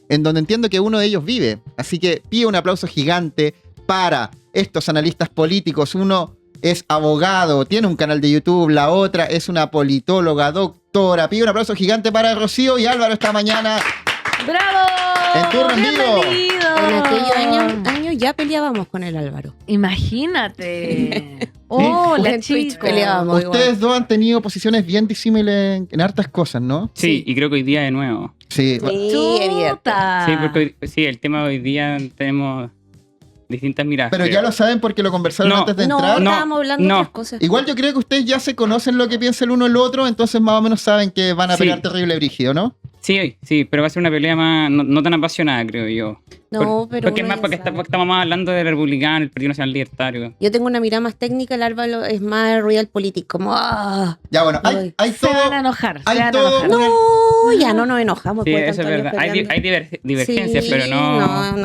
en donde entiendo que uno de ellos vive. Así que pido un aplauso gigante para estos analistas políticos. Uno es abogado, tiene un canal de YouTube, la otra es una politóloga, doctora. Pido un aplauso gigante para Rocío y Álvaro esta mañana. ¡Bravo! En turno en vivo. En aquellos años ya peleábamos con el Álvaro. Imagínate. Hola, En Twitch chicos. peleábamos. Ustedes dos han tenido posiciones bien disímiles en hartas cosas, ¿no? Sí, y creo que hoy día de nuevo. Sí. Sí, evidente. Chuta. Sí, porque el tema de hoy día tenemos distintas miradas. Pero creo. ya lo saben porque lo conversaron No. antes de No, entrar. estábamos hablando de no. otras cosas. Igual yo creo que ustedes ya se conocen lo que piensa el uno el otro, entonces más o menos saben que van a Sí. pegar terrible brígido, ¿no? Sí, pero va a ser una pelea más, no tan apasionada, creo yo. No, pero Porque es uno más ya porque sabe. estamos más hablando del republicano, el Partido Nacional Libertario. Yo tengo una mirada más técnica, el Álvaro es más real político, como Ya, bueno, Ay. hay Se van a todo. enojar. hay Se van a todo enojar. no, ya no nos enojamos. Sí, por eso es tantos años verdad. Hay peleando. divergencias, Sí, pero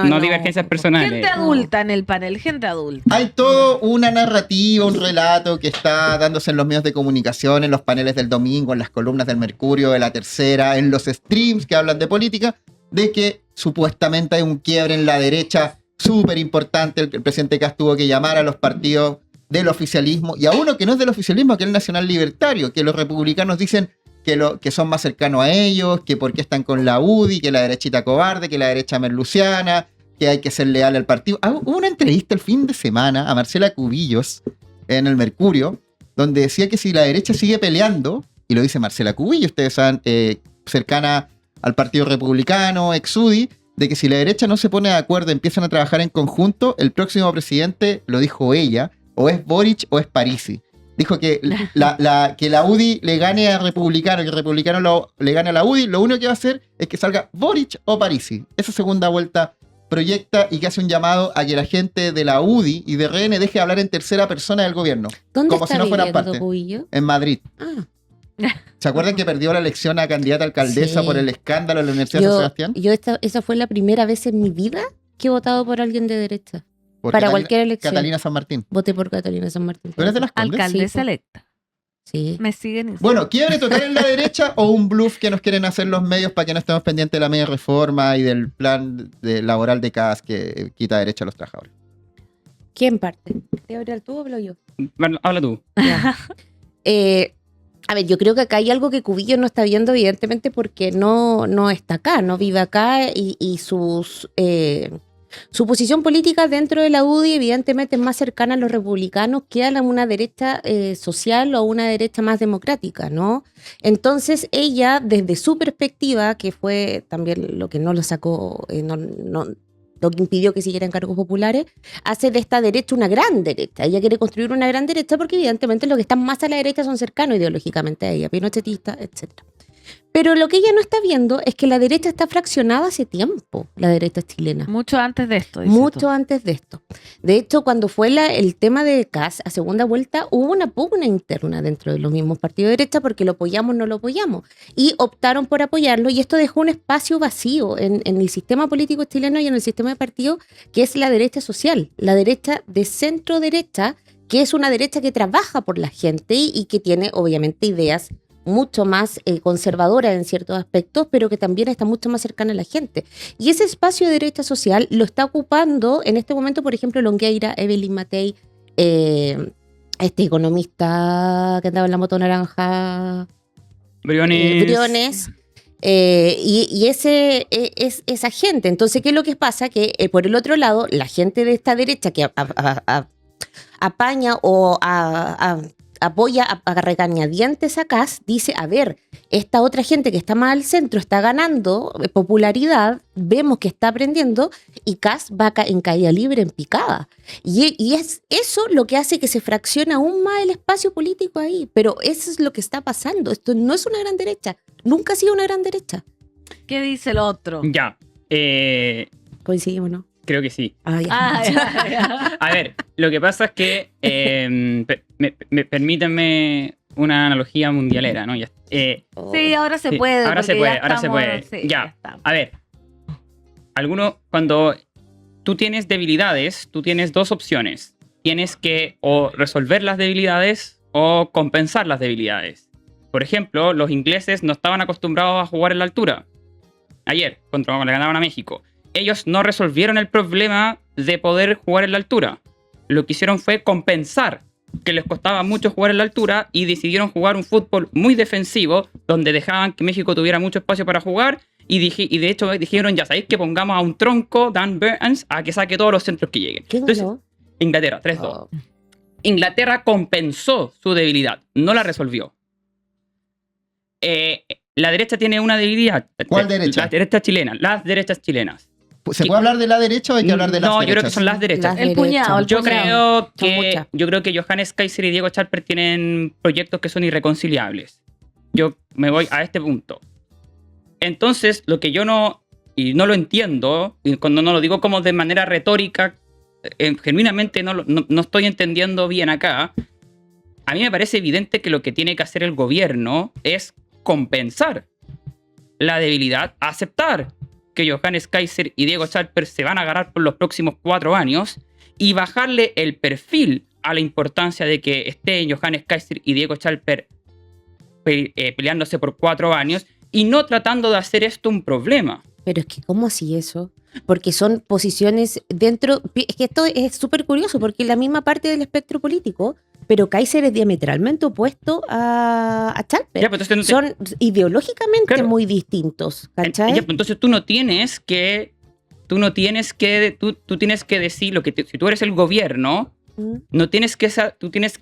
no divergencias personales. Gente adulta en el panel, gente adulta. Hay todo una narrativa, un relato que está dándose en los medios de comunicación, en los paneles del domingo, en las columnas del Mercurio, de La Tercera, en los streams que hablan de política, de que supuestamente hay un quiebre en la derecha súper importante. El presidente Kast tuvo que llamar a los partidos del oficialismo y a uno que no es del oficialismo, que es el Nacional Libertario, que los republicanos dicen que son más cercanos a ellos, que por qué están con la UDI, que la derechita cobarde, que la derecha merluciana, que hay que ser leal al partido. Hubo una entrevista el fin de semana a Marcela Cubillos en el Mercurio, donde decía que si la derecha sigue peleando, y lo dice Marcela Cubillos, ustedes saben, cercana al Partido Republicano, ex-UDI, de que si la derecha no se pone de acuerdo, empiezan a trabajar en conjunto, el próximo presidente, lo dijo ella, o es Boric o es Parisi. Dijo que que la UDI le gane a Republicano y que el Republicano le gane a la UDI, lo único que va a hacer es que salga Boric o Parisi. Esa segunda vuelta proyecta y que hace un llamado a que la gente de la UDI y de RN deje de hablar en tercera persona del gobierno, ¿Dónde como está si no fueran viviendo parte. Cubillo? En Madrid. Ah, ¿Se acuerdan que perdió la elección a candidata a alcaldesa Sí. por el escándalo de la Universidad de San Sebastián? esa fue la primera vez en mi vida que he votado por alguien de derecha. Por Para Catalina- cualquier elección. Catalina San Martín. Voté por Catalina San Martín. ¿Tú eres de las Condes? Alcaldesa Sí, po. electa. Sí. Me siguen. Instagram. Bueno, ¿quiebre total en la derecha o un bluff que nos quieren hacer los medios para que no estemos pendientes de la media reforma y del plan laboral de Kast que quita derecho a los trabajadores? ¿Quién parte? ¿Te abre tú o hablo yo? Bueno, habla tú. Ya. A ver, yo creo que acá hay algo que Cubillo no está viendo, evidentemente, porque no está acá, no vive acá y su posición política dentro de la UDI, evidentemente, es más cercana a los republicanos que a una derecha social o una derecha más democrática, ¿no? Entonces, ella, desde su perspectiva, que fue también lo que no lo sacó, lo que impidió que siguieran cargos populares, hace de esta derecha una gran derecha. Ella quiere construir una gran derecha porque evidentemente los que están más a la derecha son cercanos ideológicamente a ella, pinochetista, etc. Pero lo que ella no está viendo es que la derecha está fraccionada hace tiempo, la derecha chilena. Mucho antes de esto. dices Mucho tú. antes de esto. De hecho, cuando fue el tema de Kast a segunda vuelta, hubo una pugna interna dentro de los mismos partidos de derecha porque lo apoyamos, no lo apoyamos. Y optaron por apoyarlo y esto dejó un espacio vacío en el sistema político chileno y en el sistema de partidos, que es la derecha social, la derecha de centro derecha, que es una derecha que trabaja por la gente y que tiene obviamente ideas mucho más conservadora en ciertos aspectos, pero que también está mucho más cercana a la gente. Y ese espacio de derecha social lo está ocupando en este momento, por ejemplo, Longueira, Evelyn Matei, este economista que andaba en la moto naranja, Briones, y esa gente. Entonces, ¿qué es lo que pasa? Que por el otro lado, la gente de esta derecha que apaña o apoya a regañadientes a Kast, dice, a ver, esta otra gente que está más al centro está ganando popularidad, vemos que está aprendiendo y Kast va en caída libre, en picada. Y es eso lo que hace que se fraccione aún más el espacio político ahí. Pero eso es lo que está pasando. Esto no es una gran derecha. Nunca ha sido una gran derecha. ¿Qué dice el otro? Ya. Coincidimos, ¿no? Creo que sí. Ah, ya. Ah, ya. A ver, lo que pasa es que permítanme una analogía mundialera, ¿no? Ya, Sí, ahora se sí, puede. ahora se porque puede, ya ahora se estamos- puede. sí, Ya. estamos. A ver, cuando tú tienes debilidades, tú tienes dos opciones. Tienes que o resolver las debilidades o compensar las debilidades. Por ejemplo, los ingleses no estaban acostumbrados a jugar en la altura. ayer, cuando le ganaban a México, ellos no resolvieron el problema de poder jugar en la altura. Lo que hicieron fue compensar que les costaba mucho jugar en la altura y decidieron jugar un fútbol muy defensivo donde dejaban que México tuviera mucho espacio para jugar y de hecho dijeron, ya sabéis que pongamos a un tronco, Dan Burns, a que saque todos los centros que lleguen. ¿Quién Entonces, ganó? Inglaterra, 3-2. Inglaterra compensó su debilidad, no la resolvió. La derecha tiene una debilidad. ¿Cuál derecha? La derecha chilena, las derechas chilenas. ¿Se puede hablar de la derecha o hay que hablar de las No, derechas? yo creo que son las derechas. El puñado, el Yo puñado. creo que Johannes Kaiser y Diego Chalper tienen proyectos que son irreconciliables. Yo me voy a este punto. Entonces, lo que yo no lo entiendo, y cuando no lo digo como de manera retórica, genuinamente no estoy entendiendo bien acá, a mí me parece evidente que lo que tiene que hacer el gobierno es compensar la debilidad, aceptar que Johannes Kaiser y Diego Chalper se van a agarrar por los próximos 4 años y bajarle el perfil a la importancia de que estén Johannes Kaiser y Diego Chalper peleándose por 4 años y no tratando de hacer esto un problema. Pero es que, ¿cómo así eso? Porque son posiciones dentro... Es que esto es súper curioso, porque es la misma parte del espectro político, pero Kaiser es diametralmente opuesto a Chalper. Ya, pero entonces Son ideológicamente Claro. muy distintos, ¿cachai? Ya, pues entonces tú tienes que decir lo que si tú eres el gobierno, no tienes que tú tienes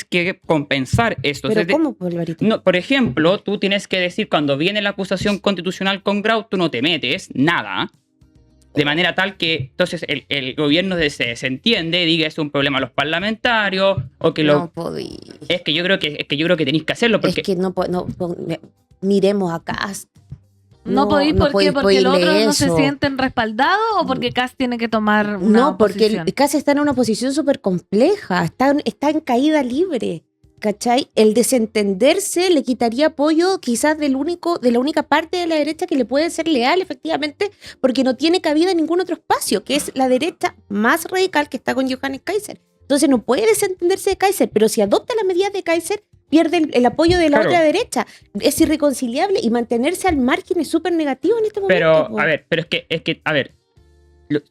que compensar esto. Pero O sea, ¿cómo, Polvarito? no, por ejemplo, tú tienes que decir cuando viene la acusación constitucional con Grau, tú no te metes nada. De manera tal que entonces el gobierno se desentiende, diga es un problema a los parlamentarios, o que No podí. es que yo creo que tenéis que hacerlo porque Es que miremos acá. No podéis, ¿por qué? ¿Porque podéis los otros leer no se eso. sienten respaldados o porque Kass tiene que tomar una No, porque posición? Kass está en una posición súper compleja, está en caída libre, ¿cachai? El desentenderse le quitaría apoyo quizás de la única parte de la derecha que le puede ser leal, efectivamente, porque no tiene cabida en ningún otro espacio, que es la derecha más radical que está con Johannes Kaiser. Entonces no puede desentenderse de Kaiser, pero si adopta las medidas de Kaiser, pierde el apoyo de la Claro. otra derecha. Es irreconciliable y mantenerse al margen es súper negativo en este momento. pero po. a ver, pero es que a ver,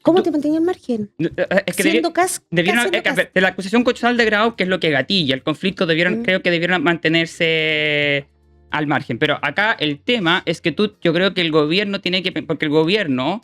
¿Cómo tú- te mantenía al margen? es que Siendo Kass debieron, siendo es que, a Kass. ver, de la acusación constitucional de Grau, que es lo que gatilla el conflicto, creo que debieron mantenerse al margen. Pero acá el tema es que yo creo que el gobierno tiene que, porque el gobierno,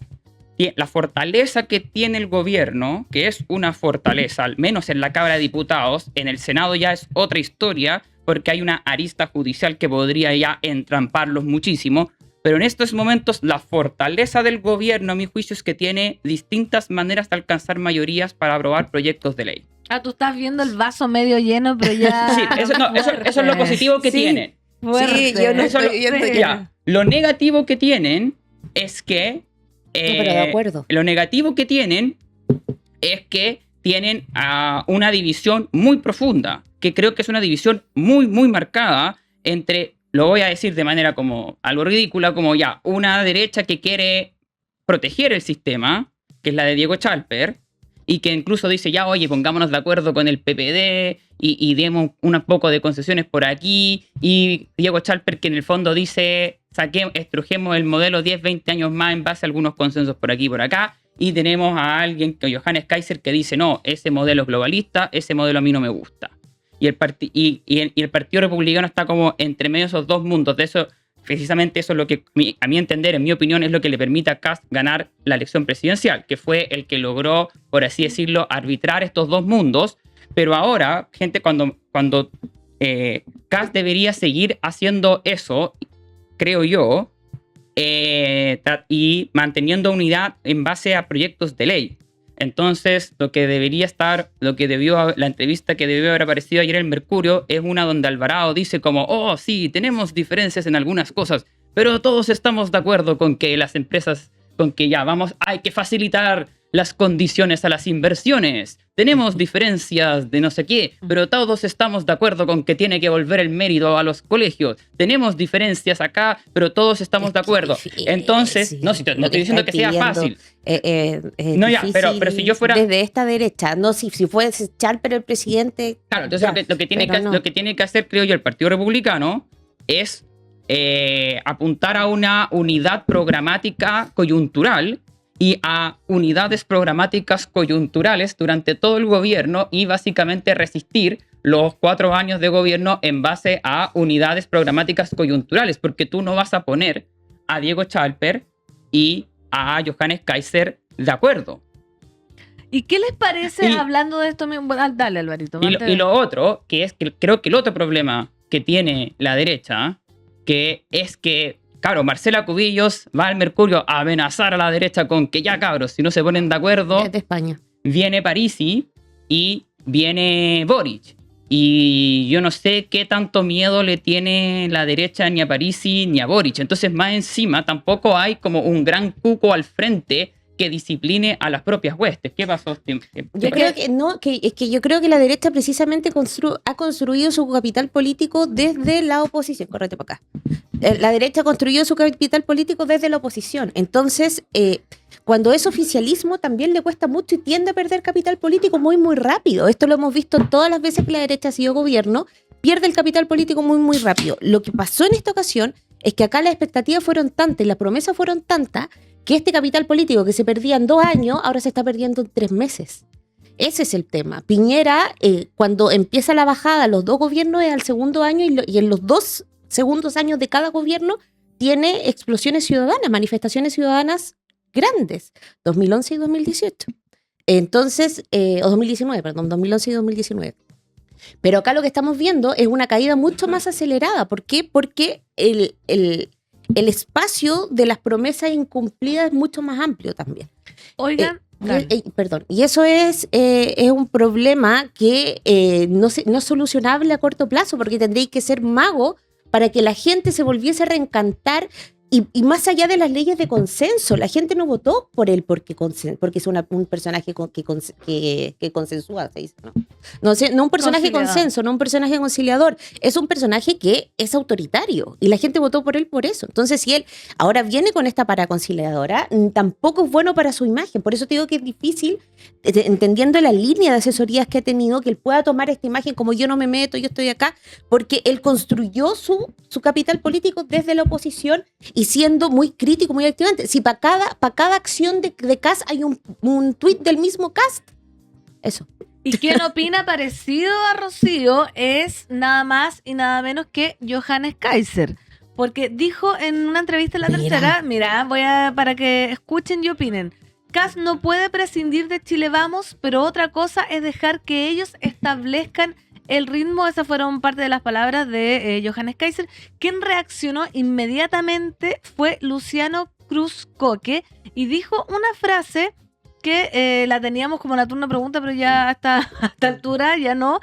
la fortaleza que tiene el gobierno, que es una fortaleza, al menos en la Cámara de Diputados, en el Senado ya es otra historia, porque hay una arista judicial que podría ya entramparlos muchísimo. Pero en estos momentos la fortaleza del gobierno, a mi juicio, es que tiene distintas maneras de alcanzar mayorías para aprobar proyectos de ley. Ah, tú estás viendo el vaso medio lleno, pero ya... Sí, eso es lo positivo que Sí. tienen. Fuerte. Sí, yo no Eso estoy viendo Sí. que- Ya, lo negativo que tienen es que... pero de acuerdo. Lo negativo que tienen es que tienen una división muy profunda, que creo que es una división muy, muy marcada entre... Lo voy a decir de manera como algo ridícula, como ya, una derecha que quiere proteger el sistema, que es la de Diego Chalper, y que incluso dice, ya, oye, pongámonos de acuerdo con el PPD y demos un poco de concesiones por aquí, y Diego Chalper que en el fondo dice, estrujemos el modelo 10, 20 años más en base a algunos consensos por aquí y por acá, y tenemos a alguien, Johannes Kaiser, que dice, no, ese modelo es globalista, ese modelo a mí no me gusta. Y el Partido Republicano está como entre medio de esos dos mundos. De eso, precisamente eso es lo que, a mi entender, en mi opinión, es lo que le permite a Kass ganar la elección presidencial, que fue el que logró, por así decirlo, arbitrar estos dos mundos. Pero ahora, gente, cuando Kass debería seguir haciendo eso, creo yo, y manteniendo unidad en base a proyectos de ley. Entonces, la entrevista que debió haber aparecido ayer en Mercurio es una donde Alvarado dice como, oh, sí, tenemos diferencias en algunas cosas, pero todos estamos de acuerdo con que las empresas, con que hay que facilitar las condiciones a las inversiones. Tenemos diferencias de no sé qué, pero todos estamos de acuerdo con que tiene que volver el mérito a los colegios. Tenemos diferencias acá, pero todos estamos de acuerdo. Entonces, no estoy diciendo que sea fácil. No, ya, pero si yo fuera... Desde esta derecha, no, si fuese Chalper el presidente... Claro, entonces ya, lo que tiene pero no. que hacer, creo yo, el Partido Republicano es apuntar a una unidad programática coyuntural y a unidades programáticas coyunturales durante todo el gobierno y básicamente resistir los 4 años de gobierno en base a unidades programáticas coyunturales, porque tú no vas a poner a Diego Chalper y a Johannes Kaiser de acuerdo. ¿Y qué les parece, hablando de esto mismo? Dale, Alvarito. Y lo otro, que es que creo que el otro problema que tiene la derecha, que es que, claro, Marcela Cubillos va al Mercurio a amenazar a la derecha con que ya, cabros, si no se ponen de acuerdo, Es de España. viene Parisi y viene Boric. Y yo no sé qué tanto miedo le tiene la derecha ni a Parisi ni a Boric. Entonces, más encima, tampoco hay como un gran cuco al frente que discipline a las propias huestes. ¿Qué pasó? Yo creo que no, es que yo creo que la derecha precisamente ha construido su capital político desde la oposición. Correte para acá. La derecha construyó su capital político desde la oposición. Entonces, cuando es oficialismo, también le cuesta mucho y tiende a perder capital político muy, muy rápido. Esto lo hemos visto todas las veces que la derecha ha sido gobierno, pierde el capital político muy, muy rápido. Lo que pasó en esta ocasión es que acá las expectativas fueron tantas, las promesas fueron tantas, que este capital político que se perdía en 2 años, ahora se está perdiendo en 3 meses. Ese es el tema. Piñera, cuando empieza la bajada, los 2 gobiernos es al segundo año y en los 2 segundos años de cada gobierno tiene explosiones ciudadanas, manifestaciones ciudadanas grandes, 2011 y 2018. Entonces, o 2019, perdón, 2011 y 2019. Pero acá lo que estamos viendo es una caída mucho más acelerada. ¿Por qué? Porque el espacio de las promesas incumplidas es mucho más amplio también. Oigan, Perdón, y eso es un problema que no es solucionable a corto plazo, porque tendréis que ser mago para que la gente se volviese a reencantar. Y más allá de las leyes de consenso, la gente no votó por él porque es un personaje que consensúa, se dice, ¿no? No un personaje consenso, no un personaje conciliador, es un personaje que es autoritario y la gente votó por él por eso. Entonces, si él ahora viene con esta paraconciliadora, tampoco es bueno para su imagen. Por eso te digo que es difícil, entendiendo la línea de asesorías que ha tenido, que él pueda tomar esta imagen como yo no me meto, yo estoy acá, porque él construyó su capital político desde la oposición y siendo muy crítico, muy activante. Si para cada acción de Kast hay un tuit del mismo Kast. Eso. y quien opina parecido a Rocío es nada más y nada menos que Johannes Kaiser. Porque dijo en una entrevista en La Tercera, para que escuchen y opinen. Kast no puede prescindir de Chile Vamos, pero otra cosa es dejar que ellos establezcan el ritmo. Esas fueron parte de las palabras de Johannes Kaiser. Quien reaccionó inmediatamente fue Luciano Cruz-Coke y dijo una frase que la teníamos como la turno pregunta, pero ya hasta esta altura ya no.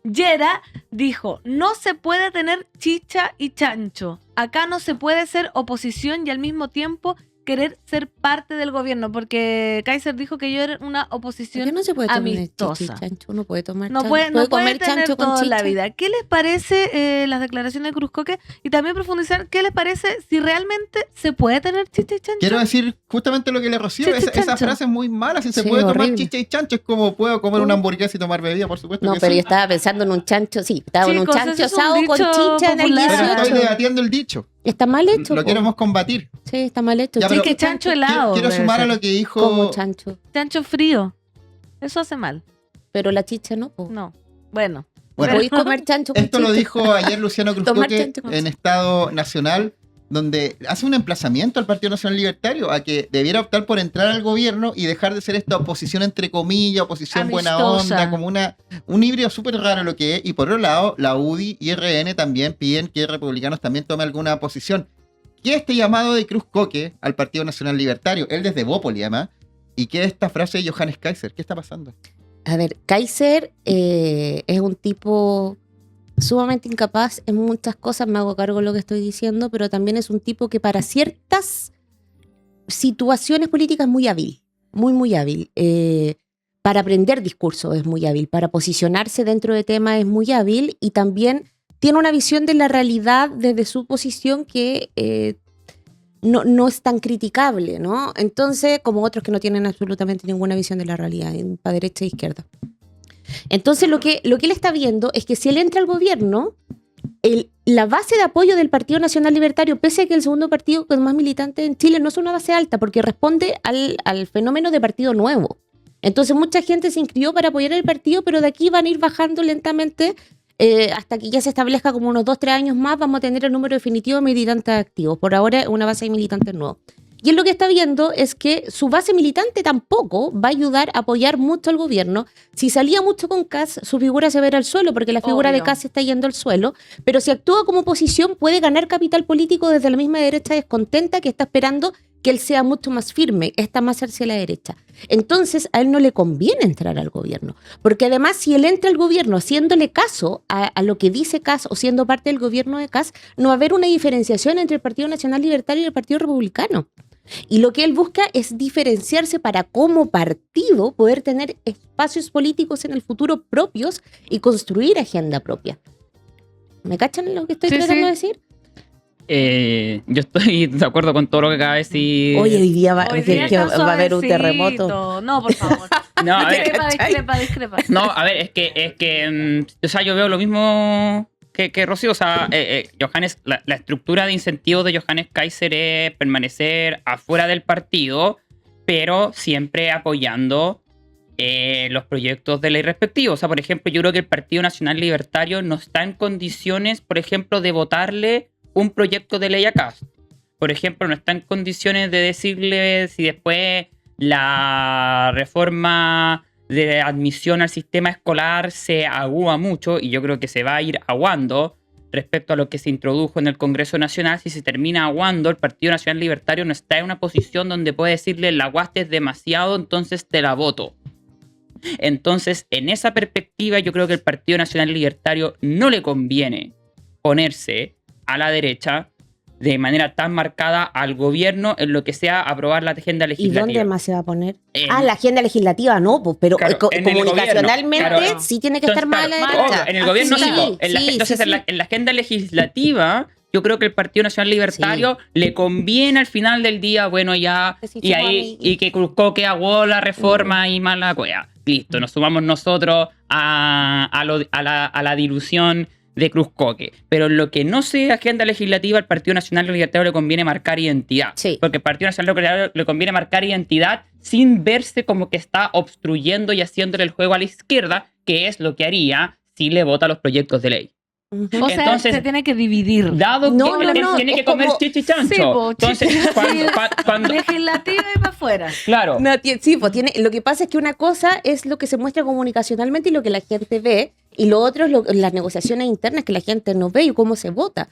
Yera dijo: no se puede tener chicha y chancho. Acá no se puede ser oposición y al mismo tiempo querer ser parte del gobierno, porque Kaiser dijo que yo era una oposición no se puede tomar amistosa. Chicha y chancho, uno puede tomar No chancho. puede comer tener chancho con toda chicha. la vida. ¿Qué les parece las declaraciones de Cruz-Coke? Y también profundizar, ¿qué les parece si realmente se puede tener chicha y chancho? Quiero decir justamente lo que le Rocío. Chicha y Esa chancho. frase es muy mala. Si se Sí, puede tomar horrible. chicha y chancho, es como puedo comer una hamburguesa y tomar bebida, por supuesto. No, que pero sí. yo estaba pensando en un chancho, sí, estaba en un Chicos, chancho ese es un asado con dicho chicha en el popular. Pero estoy 18. debatiendo el dicho. Está mal hecho. Lo po. queremos combatir. Sí, está mal hecho. Ya, Sí, pero- que chancho helado. Quiero debe sumar a ser. lo que dijo. Como chancho. Chancho frío. Eso hace mal. Pero la chicha no, po. No. Bueno. Bueno, Podéis comer chancho con esto lo chicha. dijo ayer Luciano Tomar Cruz-Coke chancho con en Estado Nacional, donde hace un emplazamiento al Partido Nacional Libertario a que debiera optar por entrar al gobierno y dejar de ser esta oposición entre comillas, oposición buena Amistosa. onda, como un híbrido súper raro lo que es. Y por otro lado, la UDI y RN también piden que republicanos también tomen alguna posición. ¿Qué es este llamado de Cruz-Coke al Partido Nacional Libertario? Él desde Bópoli, además. ¿Y qué es esta frase de Johannes Kaiser? ¿Qué está pasando? A ver, Kaiser es un tipo sumamente incapaz en muchas cosas, me hago cargo de lo que estoy diciendo, pero también es un tipo que para ciertas situaciones políticas es muy hábil, muy, muy hábil. Para aprender discursos es muy hábil, para posicionarse dentro de temas es muy hábil y también tiene una visión de la realidad desde su posición que no es tan criticable, ¿no? Entonces, como otros que no tienen absolutamente ninguna visión de la realidad, para derecha e izquierda. Entonces, lo que él está viendo es que si él entra al gobierno, la base de apoyo del Partido Nacional Libertario, pese a que el segundo partido con más militantes en Chile no es una base alta, porque responde al fenómeno de partido nuevo. Entonces mucha gente se inscribió para apoyar el partido, pero de aquí van a ir bajando lentamente hasta que ya se establezca como unos 2-3 años más, vamos a tener el número definitivo de militantes activos. Por ahora es una base de militantes nuevos. Y él lo que está viendo es que su base militante tampoco va a ayudar a apoyar mucho al gobierno. Si salía mucho con Kast, su figura se va a ir al suelo, porque la figura de Kast se está yendo al suelo. Pero si actúa como oposición, puede ganar capital político desde la misma derecha descontenta que está esperando que él sea mucho más firme, está más hacia la derecha. Entonces, a él no le conviene entrar al gobierno. Porque además, si él entra al gobierno haciéndole caso a lo que dice Kast o siendo parte del gobierno de Kast, no va a haber una diferenciación entre el Partido Nacional Libertario y el Partido Republicano. Y lo que él busca es diferenciarse para como partido poder tener espacios políticos en el futuro propios y construir agenda propia. ¿Me cachan lo que estoy tratando de decir? Yo estoy de acuerdo con todo lo que acaba de decir. Hoy día va Está a haber un terremoto. suavecito. No, por favor. No, a ver, Discrepa. no, a ver, es que o sea, yo veo lo mismo que Rocío. O sea, Johannes, la estructura de incentivos de Johannes Kaiser es permanecer afuera del partido, pero siempre apoyando los proyectos de ley respectivos. O sea, por ejemplo, yo creo que el Partido Nacional Libertario no está en condiciones, por ejemplo, de votarle un proyecto de ley a Kast. Por ejemplo, no está en condiciones de decirle si después la reforma de admisión al sistema escolar se agúa mucho, y yo creo que se va a ir aguando respecto a lo que se introdujo en el Congreso Nacional. Si se termina aguando, el Partido Nacional Libertario no está en una posición donde puede decirle la aguaste es demasiado, entonces te la voto. Entonces, en esa perspectiva, yo creo que el Partido Nacional Libertario no le conviene ponerse a la derecha de manera tan marcada al gobierno en lo que sea aprobar la agenda ¿Y legislativa. dónde más se va a poner? La agenda legislativa no, pues, pero Claro, en el comunicacionalmente gobierno, claro. sí tiene que estar más a la Claro, derecha. obvio, en el gobierno Sí, sí, po. Entonces, sí. en la agenda legislativa, yo creo que el Partido Nacional Libertario le conviene al final del día, bueno, ya, Sí, y ahí, y que Cruzcoque aguó la reforma y más la cueva. Listo, nos sumamos nosotros a la dilución de Cruzcoque. Pero en lo que no sea agenda legislativa, al Partido Nacional Libertario le conviene marcar identidad. Sí. Porque al Partido Nacional Libertario le conviene marcar identidad sin verse como que está obstruyendo y haciéndole el juego a la izquierda, que es lo que haría si le vota los proyectos de ley. Ujú. O sea, Entonces, se tiene que dividir. Dado No, que no, tiene que es como- comer chichi chancho. Sí, po, Entonces, chichi- cuando Legislativa y para afuera. claro, No, sí, pues lo que pasa es que una cosa es lo que se muestra comunicacionalmente y lo que la gente ve, y lo otro es las negociaciones internas que la gente no ve y cómo se vota.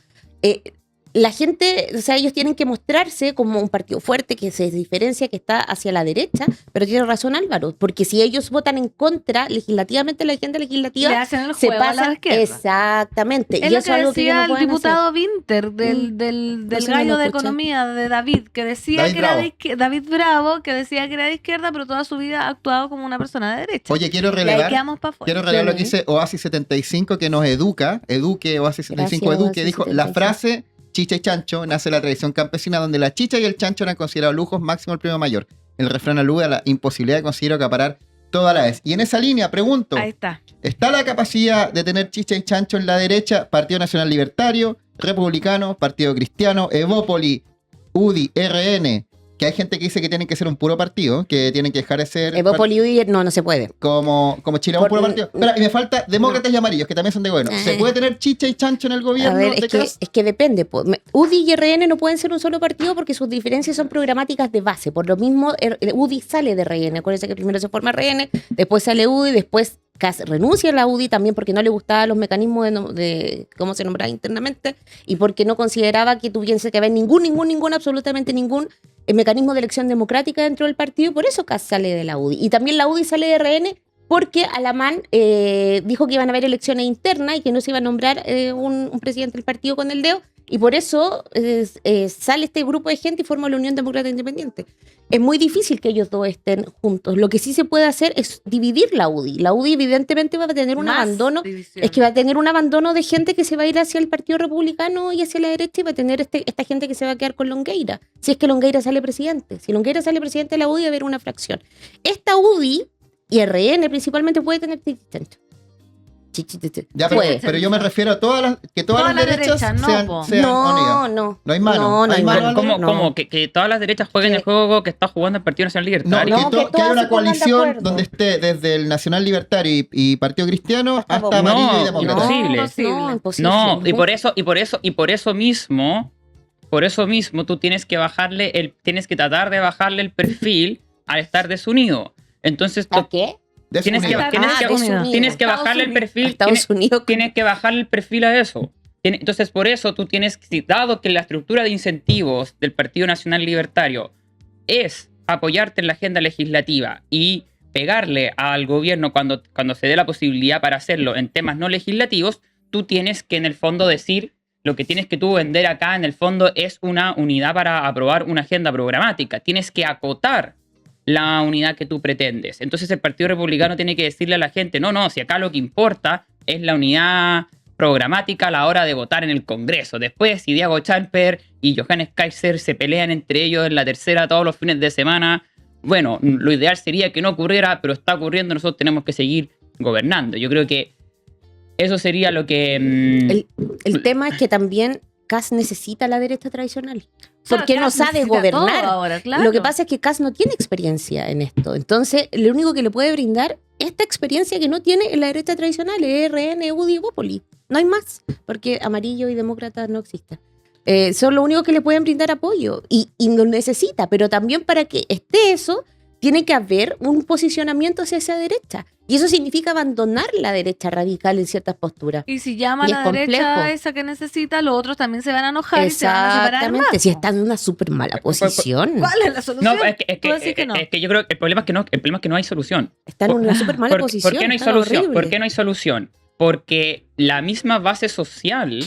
La gente, o sea, ellos tienen que mostrarse como un partido fuerte que se diferencia, que está hacia la derecha, pero tiene razón Álvaro, porque si ellos votan en contra legislativamente la agenda legislativa, Le hacen el se juego a la pasa izquierda. exactamente. Es Y lo eso que es algo que ellos decía no el pueden diputado Winter del Eso no gallo lo de escuché. economía de David, que decía David que era Bravo. David Bravo, que decía que era de izquierda, pero toda su vida ha actuado como una persona de derecha. Oye, quiero y ahí relevar quedamos para afuera. Quiero relevar lo que ¿Quién es? dice Oasis 75, que nos eduque Oasis 75 Gracias, eduque, Oasis dijo, 75. la frase chicha y chancho nace de la tradición campesina donde la chicha y el chancho eran considerados lujos máximo del premio mayor. El refrán alude a la imposibilidad de conseguir o acaparar toda la vez. Y en esa línea, pregunto, Ahí está. ¿está la capacidad de tener chicha y chancho en la derecha? Partido Nacional Libertario, Republicano, Partido Cristiano, Evópoli, UDI, RN, que hay gente que dice que tienen que ser un puro partido, que tienen que dejar de ser Evópoli no se puede. como Chile, un puro Por- partido. Espera, y me falta demócratas y amarillos, que también son de gobierno. ¿Se puede tener chicha y chancho en el A gobierno ver, de Kast? es que depende. UDI y RN no pueden ser un solo partido porque sus diferencias son programáticas de base. Por lo mismo, UDI sale de RN. Acuérdense que primero se forma RN, después sale UDI, después Kast renuncia a la UDI también porque no le gustaban los mecanismos de cómo se nombraba internamente y porque no consideraba que tuviese que haber absolutamente ningún mecanismo de elección democrática dentro del partido. Por eso Kast sale de la UDI. Y también la UDI sale de RN porque Alamán dijo que iban a haber elecciones internas y que no se iba a nombrar un presidente del partido con el dedo, y por eso sale este grupo de gente y forma la Unión Demócrata Independiente. Es muy difícil que ellos dos estén juntos. Lo que sí se puede hacer es dividir la UDI. La UDI evidentemente va a tener un Más abandono, división. es que va a tener un abandono de gente que se va a ir hacia el Partido Republicano y hacia la derecha, y va a tener esta gente que se va a quedar con Longueira, si es que Longueira sale presidente. Si Longueira sale presidente de la UDI, va a haber una fracción. Esta UDI y RN principalmente puede tener chancho. Ya, pero yo me refiero a todas Todas las las derechas derechas, no, sean po. unidas. No. No hay mano. No, no ¿Hay hay mano, mano. Ale? No. Como que todas las derechas jueguen el juego que está jugando el Partido Nacional Libertario. No, que que hay todas una se pongan de coalición acuerdo. donde esté desde el Nacional Libertario y Partido Cristiano Hasta hasta Vox. Amarillo y No, Demócrata. imposible. No, imposible. No, y por eso mismo tú tienes que tienes que tratar de bajarle el perfil al estar desunido. Entonces ¿A qué? tienes que, Desunido. tienes que Estados bajarle el Unidos. perfil. Estados Unidos. Tienes que bajarle el perfil a eso. Entonces, por eso tú tienes, dado que la estructura de incentivos del Partido Nacional Libertario es apoyarte en la agenda legislativa y pegarle al gobierno cuando se dé la posibilidad para hacerlo en temas no legislativos, tú tienes que en el fondo decir, lo que tienes que tú vender acá en el fondo es una unidad para aprobar una agenda programática. Tienes que acotar la unidad que tú pretendes. Entonces el Partido Republicano tiene que decirle a la gente, no, si acá lo que importa es la unidad programática a la hora de votar en el Congreso. Después, si Diego Chalper y Johannes Kaiser se pelean entre ellos en la tercera todos los fines de semana, bueno, lo ideal sería que no ocurriera, pero está ocurriendo, nosotros tenemos que seguir gobernando. Yo creo que eso sería lo que... El tema es que también Kast necesita la derecha tradicional. O sea, Porque no Kast sabe necesita todo gobernar. ahora, claro. Lo que pasa es que Kast no tiene experiencia en esto. Entonces, lo único que le puede brindar esta experiencia que no tiene en la derecha tradicional es RN, UDI y Bópoli. No hay más, porque amarillo y demócrata no existen. Son lo único que le pueden brindar apoyo y lo necesita, pero también para que esté eso, tiene que haber un posicionamiento hacia esa derecha. Y eso significa abandonar la derecha radical en ciertas posturas. Y si llama a Y la es derecha complejo. esa que necesita, los otros también se van a enojar y se van a separar Exactamente, más. si está en una súper mala posición. ¿Cuál es la solución? No, es Tú decís que no. que yo creo que el problema es que no hay solución. Está en una súper mala posición. ¿Por qué no hay está solución? horrible. ¿Por qué no hay solución? Porque la misma base social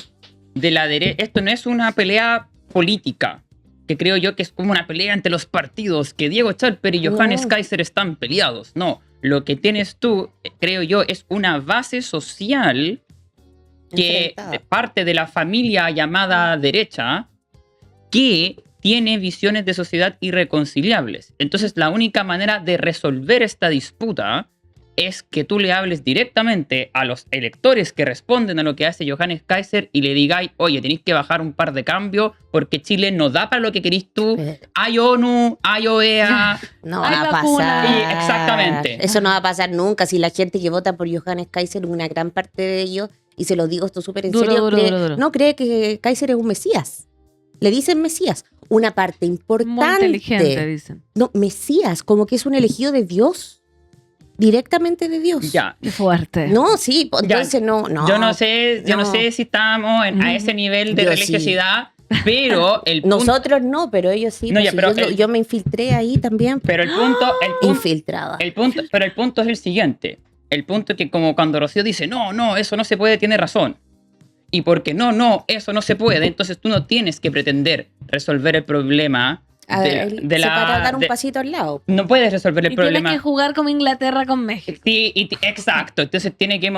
de la derecha... Esto no es una pelea política, que creo yo que es como una pelea entre los partidos, que Diego Chalper y Johannes Kaiser están peleados. No, lo que tienes tú, creo yo, es una base social que Enfrentada. parte de la familia llamada derecha, que tiene visiones de sociedad irreconciliables. Entonces, la única manera de resolver esta disputa es que tú le hables directamente a los electores que responden a lo que hace Johannes Kaiser y le digáis, oye, tenéis que bajar un par de cambios porque Chile no da para lo que querís tú. Hay ONU, hay OEA. No Hay va a vacuna. pasar. Sí, exactamente. Eso no va a pasar nunca. Si la gente que vota por Johannes Kaiser, una gran parte de ellos, y se lo digo esto súper en Duro, serio, duro, cree, duro. no cree que Kaiser es un mesías. Le dicen mesías. Una parte importante. Muy inteligente, dicen. No, mesías, como que es un elegido de Dios. Directamente de Dios. Ya. Qué fuerte. No, sí, pues, Ya. entonces no. Yo no sé si estamos a ese nivel de Yo religiosidad, pero el punto, Nosotros no, pero ellos sí. No, pues, ya, si pero yo me infiltré ahí también. pero el punto Infiltrada. pero el punto es el siguiente. El punto es que como cuando Rocío dice, no, eso no se puede, tiene razón. Y porque no, eso no se puede, entonces tú no tienes que pretender resolver el problema Para dar un pasito al lado. No puedes resolver el Y problema. tienes que jugar como Inglaterra con México. Sí, exacto. Entonces tiene que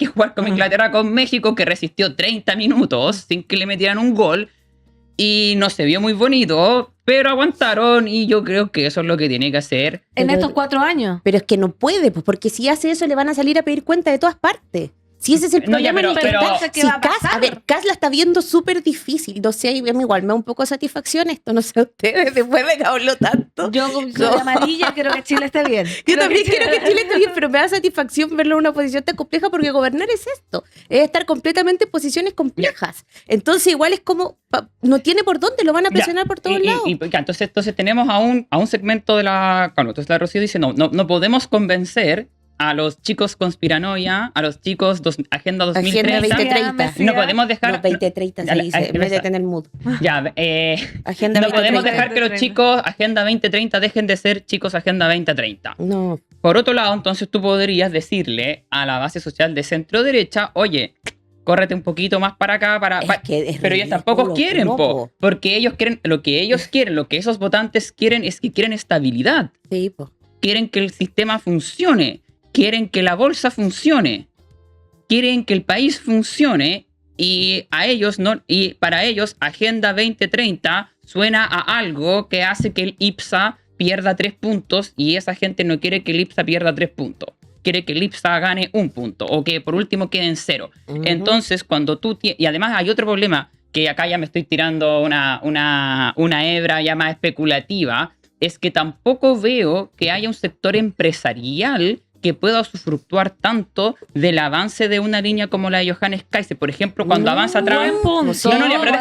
jugar con Inglaterra con México, que resistió 30 minutos sin que le metieran un gol. Y no se vio muy bonito, pero aguantaron y yo creo que eso es lo que tiene que hacer. En Pero- estos 4 años. Pero es que no puede, pues, porque si hace eso le van a salir a pedir cuenta de todas partes. Si ese es el No, ya, problema, pero- ¿qué si va a Kast, pasar? a ver, Kast la está viendo súper difícil. No sé, a mí igual me da un poco de satisfacción esto, no sé ustedes, después de que habló tanto. Yo como soy amarilla quiero que Chile esté bien. Yo también quiero que Chile esté bien, pero me da satisfacción verlo en una posición tan compleja porque gobernar es esto, es estar completamente en posiciones complejas. Entonces igual es como, no tiene por dónde, lo van a presionar por todos lados. Ya, entonces tenemos a un segmento de la... Claro, entonces la Rocío dice, no podemos convencer a los chicos conspiranoia, a los chicos Agenda 2030. Agenda 2030. No podemos dejar... No, 2030 se dice, en vez de tener mood. Ya, Agenda no podemos 2030. dejar que los chicos Agenda 2030 dejen de ser chicos Agenda 2030. No, Por otro lado, entonces tú podrías decirle a la base social de centro derecha, oye, córrete un poquito más para acá, pero ellos tampoco quieren, porque ellos quieren, lo que esos votantes quieren es que quieren estabilidad, Sí, po. quieren que el sistema funcione, quieren que la bolsa funcione, quieren que el país funcione y para ellos Agenda 2030 suena a algo que hace que el IPSA pierda 3 puntos y esa gente no quiere que el IPSA pierda 3 puntos. quiere que el IPSA gane 1 punto o que por último quede en 0. Ujú. Entonces, cuando tú... Y además hay otro problema, que acá ya me estoy tirando una hebra ya más especulativa, es que tampoco veo que haya un sector empresarial que pueda usufructuar tanto del avance de una línea como la de Johannes Kaiser. Por ejemplo, cuando avanza Trump... Buen punto. No, pero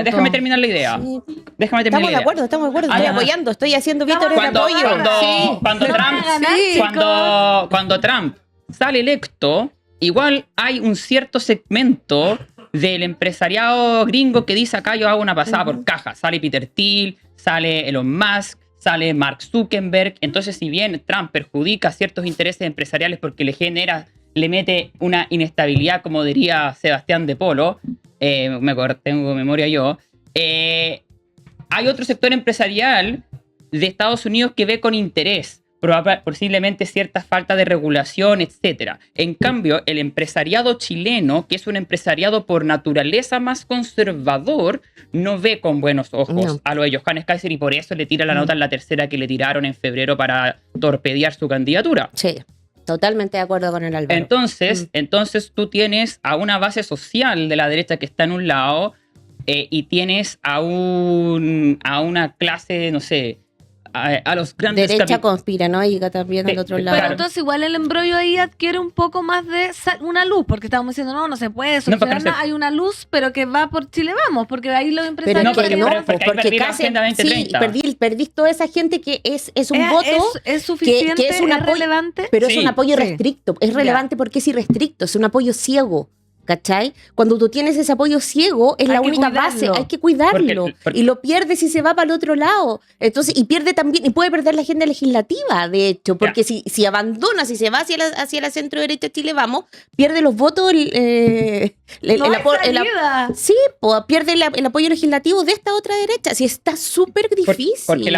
déjame terminar la idea. Sí. Déjame terminar Estamos la de idea. acuerdo, Ah, estoy ya. apoyando, estoy haciendo vítores de Cuando, apoyo. cuando, Sí. cuando Trump, Sí. cuando Trump sale electo, igual hay un cierto segmento del empresariado gringo que dice acá yo hago una pasada por caja. Sale Peter Thiel, sale Elon Musk, sale Mark Zuckerberg. Entonces, si bien Trump perjudica ciertos intereses empresariales porque le mete una inestabilidad, como diría Sebastián de Polo, tengo memoria yo, hay otro sector empresarial de Estados Unidos que ve con interés posiblemente cierta falta de regulación, etc. En cambio, el empresariado chileno, que es un empresariado por naturaleza más conservador, no ve con buenos ojos a lo de Johannes Kaiser y por eso le tira la nota en la tercera que le tiraron en febrero para torpedear su candidatura. Sí, totalmente de acuerdo con el Álvaro. Entonces tú tienes a una base social de la derecha que está en un lado y tienes a una clase, no sé, a los grandes... Derecha conspiranoica también al otro lado. Pero entonces igual el embrollo ahí adquiere un poco más de una luz, porque estábamos diciendo, no se puede solucionar nada. Hay una luz, pero que va por Chile Vamos, porque ahí los empresarios... Pero que no, porque porque casi perdís toda esa gente que es un voto es suficiente, que es un apoyo, relevante. pero es un apoyo restricto. Es relevante porque es irrestricto, es un apoyo ciego. ¿Cachai? Cuando tú tienes ese apoyo ciego, es la única base, hay que cuidarlo. Porque y lo pierdes y se va para el otro lado. Entonces, y pierde también, y puede perder la agenda legislativa, de hecho, porque si abandona, si se va hacia la centro derecha Chile Vamos, pierde los votos, pierde el apoyo legislativo de esta otra derecha. Si está súper difícil. Porque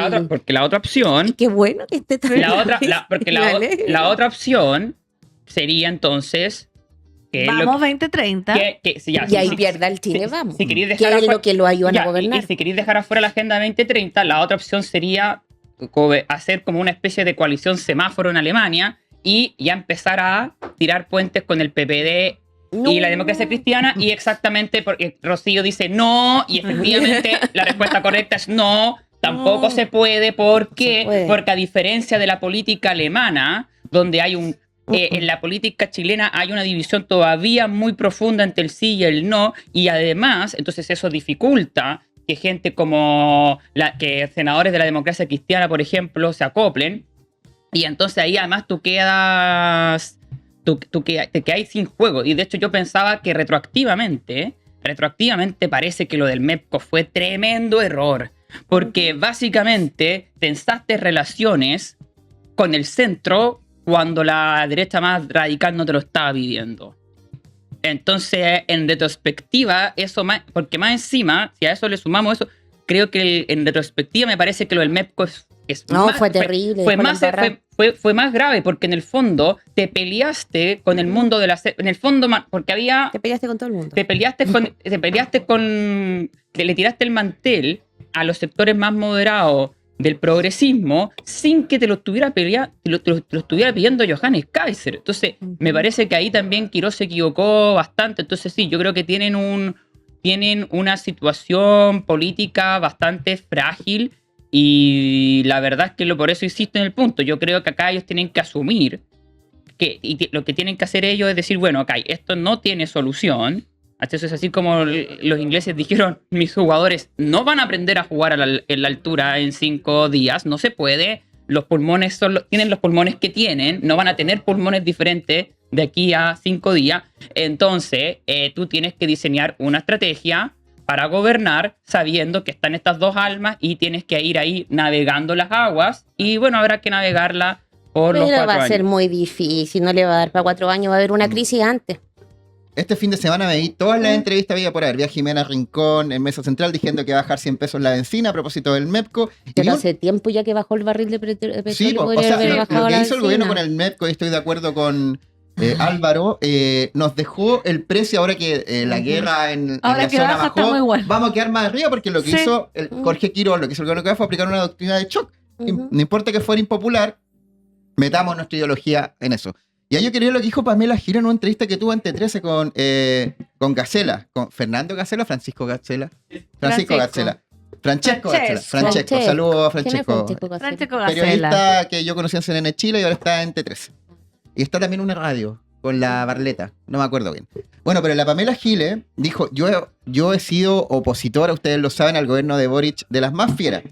la otra opción. Y qué bueno que esté tan la otra opción sería entonces. Vamos 2030. Y ahí pierda el Chile Vamos. Si queréis dejar que es lo que lo ayudan a gobernar. Y si queréis dejar afuera la Agenda 2030, la otra opción sería hacer como una especie de coalición semáforo en Alemania y ya empezar a tirar puentes con el PPD y la democracia cristiana. Y exactamente porque Rocío dice no, y efectivamente la respuesta correcta es no. Tampoco se puede. ¿Por qué? Porque a diferencia de la política alemana, donde hay en la política chilena hay una división todavía muy profunda entre el sí y el no, y además, entonces eso dificulta que gente como que senadores de la democracia cristiana, por ejemplo, se acoplen, y entonces ahí además te quedas sin juego. Y de hecho yo pensaba que retroactivamente parece que lo del MEPCO fue tremendo error, porque básicamente tensaste relaciones con el centro cuando la derecha más radical no te lo estaba pidiendo. Entonces, en retrospectiva, porque más encima, si a eso le sumamos eso, creo que en retrospectiva me parece que lo del MEPCO fue terrible. Fue más grave, porque en el fondo te peleaste con el mundo de la... En el fondo, porque había... Te peleaste con todo el mundo. Te peleaste con... Que le tiraste el mantel a los sectores más moderados del progresismo sin que te lo estuviera pidiendo Johannes Kaiser. Entonces, me parece que ahí también Quirós se equivocó bastante. Entonces, sí, yo creo que tienen una situación política bastante frágil y la verdad es que por eso insisto en el punto. Yo creo que acá ellos tienen que asumir lo que tienen que hacer ellos es decir, bueno, acá esto no tiene solución. Eso es así como los ingleses dijeron, mis jugadores no van a aprender a jugar en la altura en 5 días, no se puede, los pulmones tienen los pulmones que tienen, no van a tener pulmones diferentes de aquí a 5 días, entonces tú tienes que diseñar una estrategia para gobernar sabiendo que están estas dos almas y tienes que ir ahí navegando las aguas y bueno, habrá que navegarla por los 4 años. Pero va a ser muy difícil, no le va a dar para 4 años, va a haber una crisis antes. Este fin de semana me vi todas las entrevistas había por haber. Vi a Jimena Rincón en Mesa Central diciendo que va a bajar 100 pesos la benzina a propósito del MEPCO. Pero hace tiempo ya que bajó el barril de petróleo. Sí, o sea, lo que hizo el gobierno con el MEPCO, y estoy de acuerdo con Álvaro, nos dejó el precio ahora que la guerra en la zona bajó. Vamos a quedar más arriba porque lo que hizo Jorge Quirós, lo que hizo el gobierno fue aplicar una doctrina de shock. No importa que fuera impopular, metamos nuestra ideología en eso. Y ahí yo quería lo que dijo Pamela Giles en una entrevista que tuvo en T13 con Gacela, con Fernando Gacela, Francisco Gacela. Francisco Gacela. Francesco Gacela. Francesco. Saludos a ¿Quién es Francesco. Francesco Gacela? Francesco Gacela. Periodista que yo conocí en CNN Chile y ahora está en T13. Y está también en una radio con la Barleta, no me acuerdo bien. Bueno, pero la Pamela Giles dijo, yo he sido opositora, ustedes lo saben, al gobierno de Boric de las más fieras,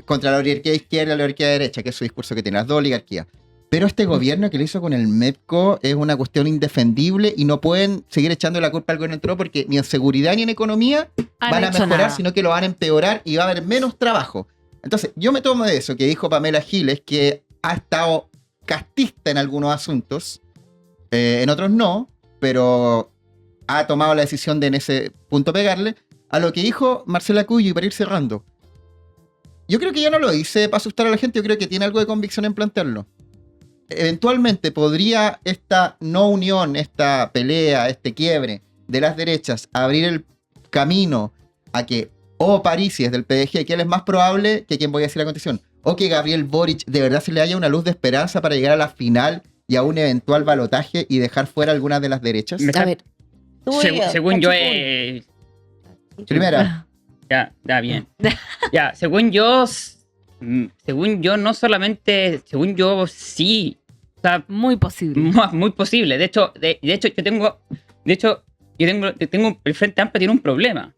contra la oligarquía izquierda y la oligarquía derecha, que es su discurso que tiene, las dos oligarquías. Pero este gobierno que lo hizo con el MEPCO es una cuestión indefendible y no pueden seguir echando la culpa al gobierno anterior porque ni en seguridad ni en economía van a mejorar, nada. sino que lo van a empeorar y va a haber menos trabajo. Entonces, yo me tomo de eso que dijo Pamela Giles, que ha estado castista en algunos asuntos, en otros no, pero ha tomado la decisión de en ese punto pegarle, a lo que dijo Marcela Cuyo, y para ir cerrando. Yo creo que ya no lo dice para asustar a la gente, yo creo que tiene algo de convicción en plantearlo. Eventualmente podría esta no unión, esta pelea, este quiebre de las derechas abrir el camino a que o Parisi es del PDG, que él es más probable que quien voy a decir a continuación, o que Gabriel Boric de verdad se le haya una luz de esperanza para llegar a la final y a un eventual balotaje y dejar fuera algunas de las derechas. A ver. Según yo, Primera, ya, bien. Ya, según yo, no solamente, según yo, sí. O sea, Muy posible. muy posible. De hecho, el Frente Amplio tiene un problema.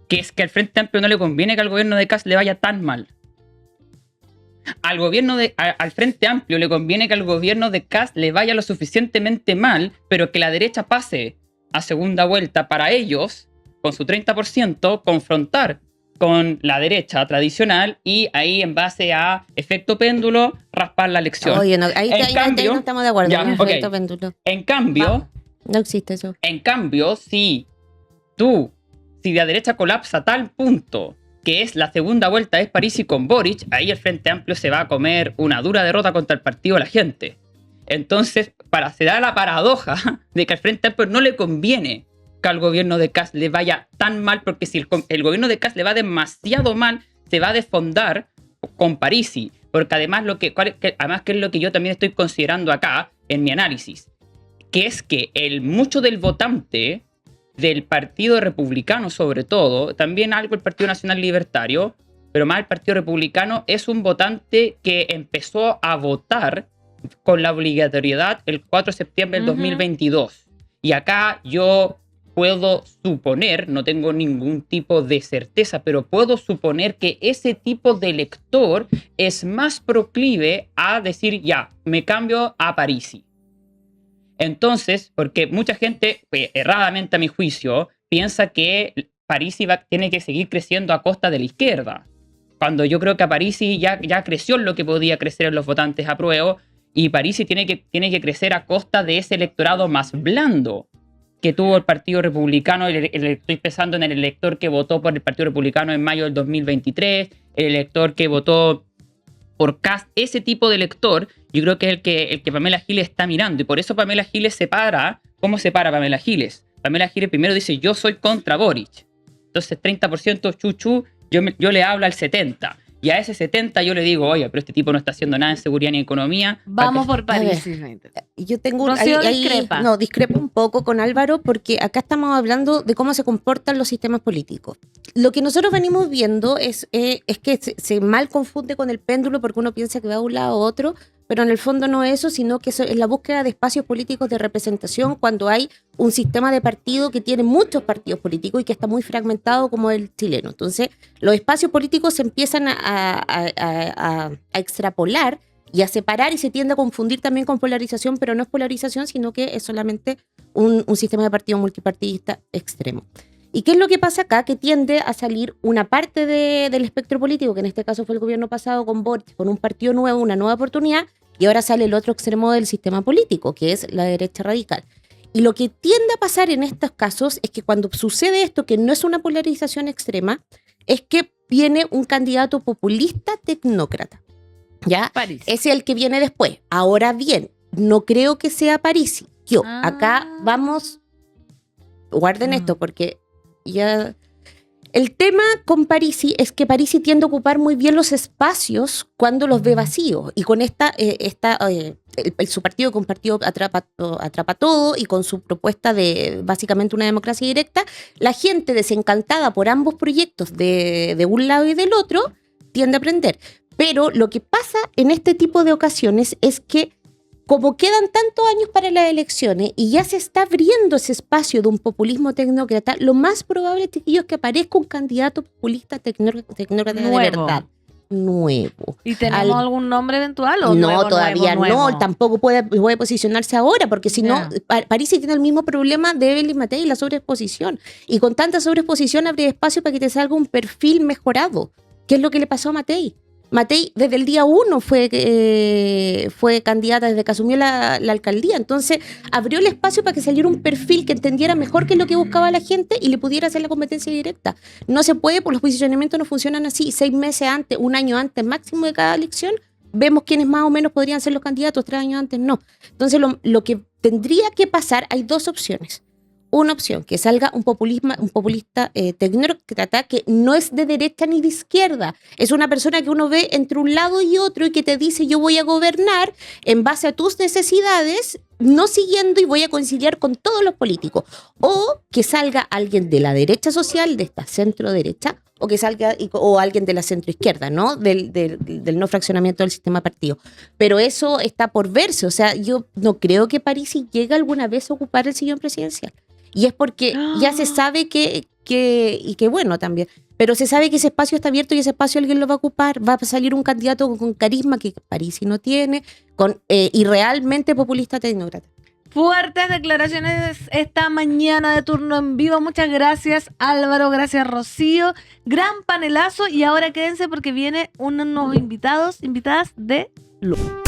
Que es que al Frente Amplio no le conviene que al gobierno de Kast le vaya tan mal. Al Frente Amplio le conviene que al gobierno de Kast le vaya lo suficientemente mal, pero que la derecha pase a segunda vuelta para ellos, con su 30%, confrontar con la derecha tradicional y ahí en base a efecto péndulo raspar la elección. Oye, no, ahí no estamos de acuerdo. Ya, con el ok. efecto péndulo. En cambio, No existe eso. si la derecha colapsa a tal punto que es la segunda vuelta es Parisi con Boric, ahí el Frente Amplio se va a comer una dura derrota contra el partido de la gente. Entonces, se da la paradoja de que al Frente Amplio no le conviene que al gobierno de Kast le vaya tan mal, porque si el gobierno de Kast le va demasiado mal, se va a desfondar con Parisi. Porque además, que es lo que yo también estoy considerando acá en mi análisis, que es que mucho del votante del Partido Republicano, sobre todo, también algo el Partido Nacional Libertario, pero más el Partido Republicano, es un votante que empezó a votar con la obligatoriedad el 4 de septiembre del 2022. Y acá yo puedo suponer, no tengo ningún tipo de certeza, pero puedo suponer que ese tipo de elector es más proclive a decir, ya, me cambio a Parisi. Entonces, porque mucha gente, erradamente a mi juicio, piensa que Parisi tiene que seguir creciendo a costa de la izquierda, cuando yo creo que a Parisi ya creció en lo que podía crecer en los votantes a prueba, y Parisi tiene que crecer a costa de ese electorado más blando que tuvo el Partido Republicano. Estoy pensando en el elector que votó por el Partido Republicano en mayo del 2023, el elector que votó por Kast. Ese tipo de elector yo creo que es el que Pamela Giles está mirando, y por eso Pamela Giles separa. ¿Cómo separa Pamela Giles? Pamela Giles primero dice, yo soy contra Boric, entonces 30% chuchu, yo le hablo al 70%. Y a ese 70 yo le digo, oye, pero este tipo no está haciendo nada en seguridad ni economía. Vamos por A Parisi. Yo tengo Rocío discrepa. No, discrepo un poco con Álvaro, porque acá estamos hablando de cómo se comportan los sistemas políticos. Lo que nosotros venimos viendo es que se mal confunde con el péndulo, porque uno piensa que va de un lado a otro, pero en el fondo no es eso, sino que es la búsqueda de espacios políticos de representación cuando hay un sistema de partido que tiene muchos partidos políticos y que está muy fragmentado como el chileno. Entonces, los espacios políticos se empiezan a extrapolar y a separar, y se tiende a confundir también con polarización, pero no es polarización, sino que es solamente un sistema de partido multipartidista extremo. ¿Y qué es lo que pasa acá? Que tiende a salir una parte del espectro político, que en este caso fue el gobierno pasado con Boric, con un partido nuevo, una nueva oportunidad, y ahora sale el otro extremo del sistema político, que es la derecha radical. Y lo que tiende a pasar en estos casos es que cuando sucede esto, que no es una polarización extrema, es que viene un candidato populista tecnócrata. ¿Ya? Parisi. Es el que viene después. Ahora bien, no creo que sea Parisi. Acá vamos, guarden esto, porque ya El tema con Parisi es que Parisi tiende a ocupar muy bien los espacios cuando los ve vacíos. Y con su partido con partido atrapa todo y con su propuesta de básicamente una democracia directa, la gente desencantada por ambos proyectos de un lado y del otro tiende a aprender. Pero lo que pasa en este tipo de ocasiones es que como quedan tantos años para las elecciones y ya se está abriendo ese espacio de un populismo tecnócrata, lo más probable, chiquillos, es que aparezca un candidato populista tecnócrata de verdad. Nuevo. ¿Y tenemos algún nombre eventual? ¿O no, todavía nuevo? no. Tampoco puede posicionarse ahora, porque si no, Parisi tiene el mismo problema de Evelyn Matei, la sobreexposición. Y con tanta sobreexposición habría espacio para que te salga un perfil mejorado. ¿Qué es lo que le pasó a Matei? Matei desde el día 1 fue candidata desde que asumió la alcaldía. Entonces abrió el espacio para que saliera un perfil que entendiera mejor qué es lo que buscaba la gente y le pudiera hacer la competencia directa. No se puede, porque los posicionamientos no funcionan así. 6 meses antes, un año antes máximo de cada elección, vemos quiénes más o menos podrían ser los candidatos. 3 años antes no. Entonces lo que tendría que pasar, hay 2 opciones. Una opción, que salga un populista tecnócrata que no es de derecha ni de izquierda. Es una persona que uno ve entre un lado y otro y que te dice yo voy a gobernar en base a tus necesidades, no siguiendo y voy a conciliar con todos los políticos. O que salga alguien de la derecha social, de esta centro derecha, o que salga o alguien de la centro izquierda, ¿no? Del no fraccionamiento del sistema partido. Pero eso está por verse. O sea, yo no creo que Parisi llegue alguna vez a ocupar el sillón presidencial. Y es porque ya se sabe y que bueno también, pero se sabe que ese espacio está abierto y ese espacio alguien lo va a ocupar, va a salir un candidato con carisma que Parisi no tiene, y realmente populista tecnócrata. Fuertes declaraciones esta mañana de Turno en Vivo. Muchas gracias, Álvaro, gracias, Rocío. Gran panelazo y ahora quédense porque vienen unos invitadas de lujo.